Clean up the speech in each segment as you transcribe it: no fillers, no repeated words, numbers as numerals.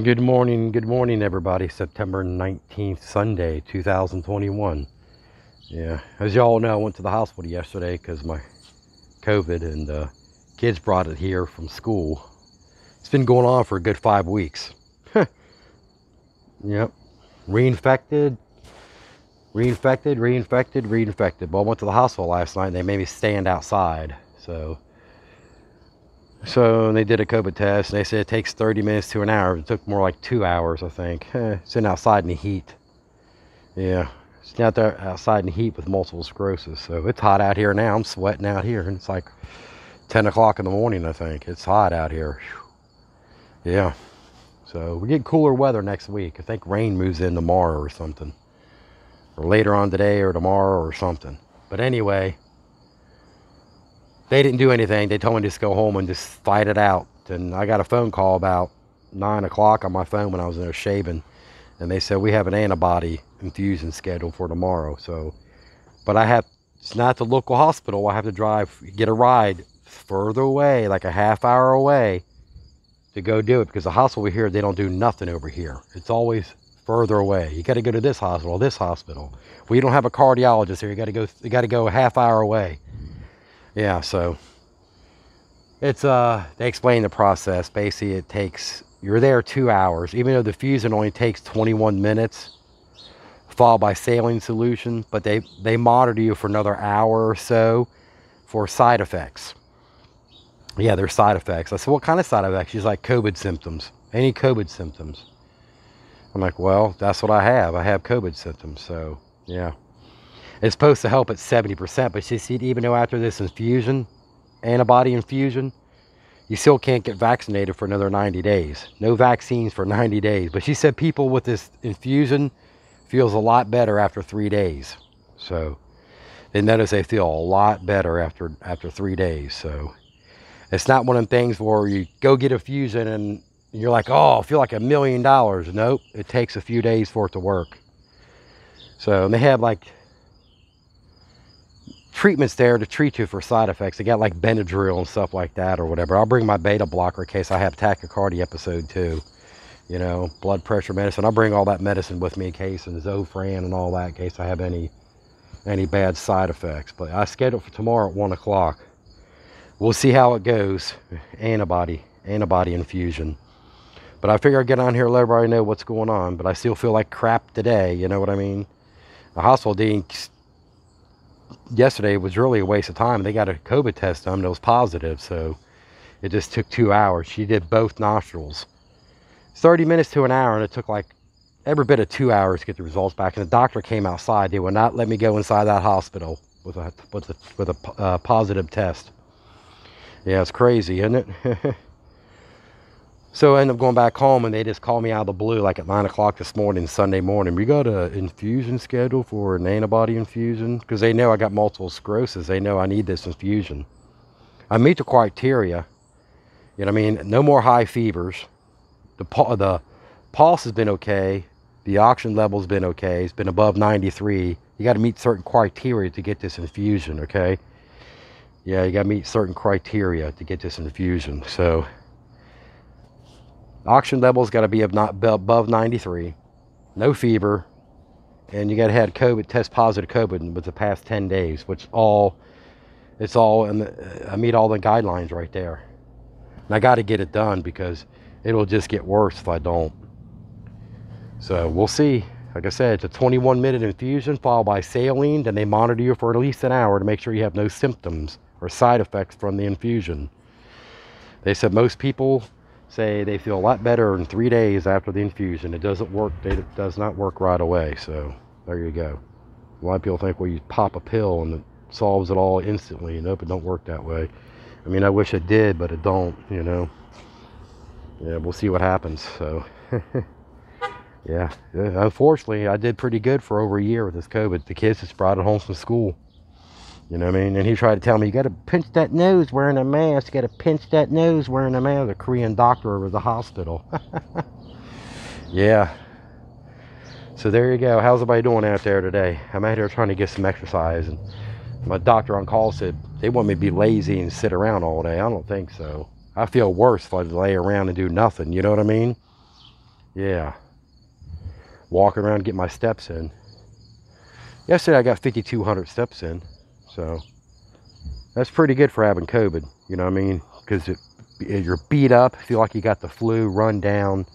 Good morning, everybody. September 19th, Sunday, 2021. Yeah, as y'all know, I went to the hospital yesterday because my COVID and kids brought it here from school. It's been going on for a good 5 weeks. Yep, reinfected, reinfected. Well, I went to the hospital last night and they made me stand outside. So they did a COVID test and they said it takes 30 minutes to an hour. It took more like 2 hours, I think. Sitting outside in the heat. Yeah, sitting out there outside in the heat with multiple sclerosis. So it's hot out here now. I'm sweating out here and it's like 10 o'clock in the morning, I think. It's hot out here. Whew. Yeah. So we get cooler weather next week. I think rain moves in tomorrow or something. Or later on today or tomorrow or something. But anyway, they didn't do anything. They told me to just go home and just fight it out. And I got a phone call about 9 o'clock on my phone when I was in there shaving. And they said, we have an antibody infusion scheduled for tomorrow. So, but it's not the local hospital. I have to get a ride further away, like a half hour away to go do it. Because the hospital here, they don't do nothing over here. It's always further away. You got to go to this hospital, this hospital. We don't have a cardiologist here. You got to go a half hour away. Yeah, so it's they explain the process. Basically, you're there 2 hours, even though the fusion only takes 21 minutes, followed by saline solution, but they monitor you for another hour or so for side effects. Yeah, there's side effects. I said, what kind of side effects? She's like, COVID symptoms. Any COVID symptoms? I'm like, well, that's what I have. I have COVID symptoms, so yeah. It's supposed to help at 70%, but she said even though after this infusion, antibody infusion, you still can't get vaccinated for another 90 days. No vaccines for 90 days. But she said people with this infusion feels a lot better after 3 days. So they notice they feel a lot better after 3 days. So it's not one of them things where you go get a fusion and you're like, oh, I feel like $1 million. Nope, it takes a few days for it to work. So, and they have like treatments there to treat you for side effects. They got like Benadryl and stuff like that or whatever. I'll bring my beta blocker in case I have tachycardia episode too. You know, blood pressure medicine. I'll bring all that medicine with me in case, and Zofran and all that in case I have any bad side effects. But I scheduled for tomorrow at 1 o'clock. We'll see how it goes. Antibody infusion. But I figure I'd get on here and let everybody know what's going on. But I still feel like crap today, you know what I mean? The hospital yesterday was really a waste of time. They got a COVID test done that was positive, so it just took 2 hours. She did both nostrils. 30 minutes to an hour, and it took like every bit of 2 hours to get the results back. And the doctor came outside. They would not let me go inside that hospital with a positive test. Yeah, it's crazy, isn't it? So I ended up going back home, and they just called me out of the blue, like at 9 o'clock this morning, Sunday morning. We got an infusion scheduled for an antibody infusion, because they know I got multiple sclerosis. They know I need this infusion. I meet the criteria. You know what I mean? No more high fevers. The pulse has been okay. The oxygen level's been okay. It's been above 93. You got to meet certain criteria to get this infusion, okay? Yeah, you got to meet certain criteria to get this infusion. So oxygen level's got to be above 93, no fever, and you got to have COVID, test positive COVID with the past 10 days, which it's all, and I meet all the guidelines right there. And I got to get it done because it'll just get worse if I don't. So we'll see. Like I said, it's a 21-minute infusion followed by saline. Then they monitor you for at least an hour to make sure you have no symptoms or side effects from the infusion. They said most people say they feel a lot better in 3 days after the infusion. It doesn't work. It does not work right away. So there you go. A lot of people think, well, you pop a pill and it solves it all instantly. Nope, it don't work that way. I mean, I wish it did, but it don't, you know. Yeah, we'll see what happens. So yeah, unfortunately, I did pretty good for over a year with this COVID. The kids just brought it home from school. You know what I mean? And he tried to tell me, you got to pinch that nose wearing a mask. You got to pinch that nose wearing a mask. The Korean doctor over the hospital. Yeah. So there you go. How's everybody doing out there today? I'm out here trying to get some exercise. And my doctor on call said they want me to be lazy and sit around all day. I don't think so. I feel worse if I lay around and do nothing. You know what I mean? Yeah. Walk around, get my steps in. Yesterday I got 5,200 steps in. So that's pretty good for having COVID. You know what I mean? Because you're beat up, feel like you got the flu, run down,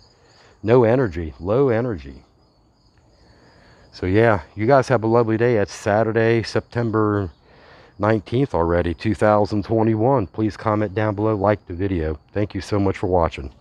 no energy, low energy. So yeah, you guys have a lovely day. It's Saturday, September 19th already, 2021. Please comment down below, like the video. Thank you so much for watching.